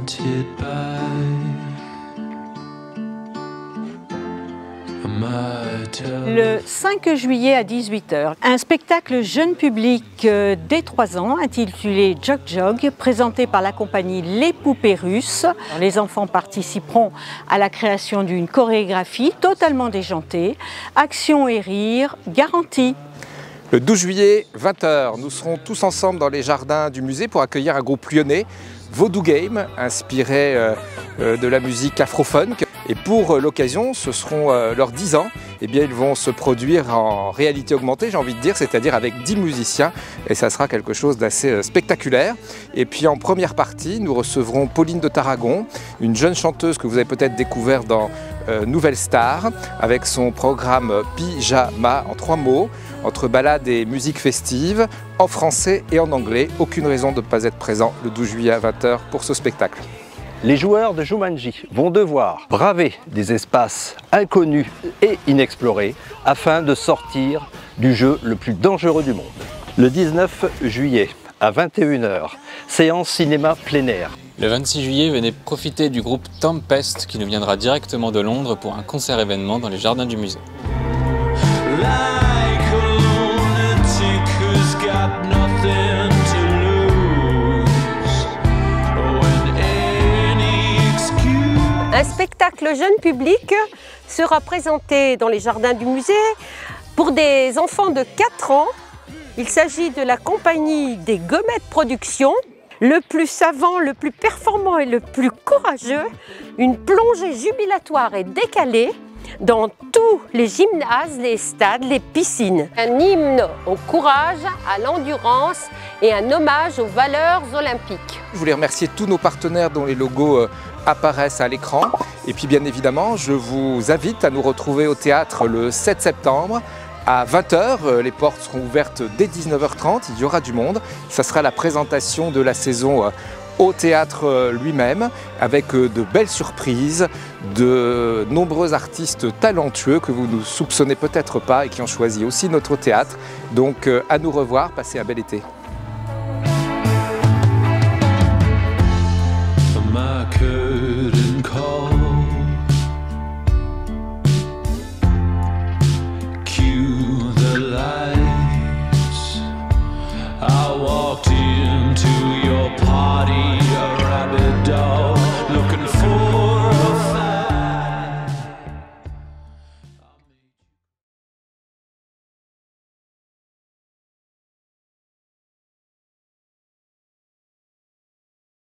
haunted by my telephone. Le 5 juillet à 18 h, un spectacle jeune public dès 3 ans intitulé Jog Jog, présenté par la compagnie Les Poupées Russes. Les enfants participeront à la création d'une chorégraphie totalement déjantée, action et rire garantis. Le 12 juillet, 20 h, nous serons tous ensemble dans les jardins du musée pour accueillir un groupe lyonnais, Vaudou Game, inspiré de la musique afro-funk. Et pour l'occasion, ce seront leurs 10 ans. Eh bien, ils vont se produire en réalité augmentée, j'ai envie de dire, c'est-à-dire avec 10 musiciens. Et ça sera quelque chose d'assez spectaculaire. Et puis en première partie, nous recevrons Pauline de Tarragon, une jeune chanteuse que vous avez peut-être découvert dans Nouvelle Star, avec son programme Pyjama en 3 mots, entre ballades et musique festive, en français et en anglais. Aucune raison de ne pas être présent le 12 juillet à 20 h pour ce spectacle. Les joueurs de Jumanji vont devoir braver des espaces inconnus et inexplorés afin de sortir du jeu le plus dangereux du monde. Le 19 juillet à 21 h, séance cinéma plein air. Le 26 juillet, venez profiter du groupe Tempest qui nous viendra directement de Londres pour un concert événement dans les jardins du musée. Un spectacle jeune public sera présenté dans les jardins du musée pour des enfants de 4 ans. Il s'agit de la compagnie des Gommettes Productions. Le plus savant, le plus performant et le plus courageux, une plongée jubilatoire et décalée dans tous les gymnases, les stades, les piscines. Un hymne au courage, à l'endurance et un hommage aux valeurs olympiques. Je voulais remercier tous nos partenaires dont les logos apparaissent à l'écran. Et puis bien évidemment, je vous invite à nous retrouver au théâtre le 7 septembre à 20 h. Les portes seront ouvertes dès 19 h 30, il y aura du monde. Ça sera la présentation de la saison au théâtre lui-même, avec de belles surprises, de nombreux artistes talentueux que vous ne soupçonnez peut-être pas et qui ont choisi aussi notre théâtre. Donc à nous revoir, passez un bel été.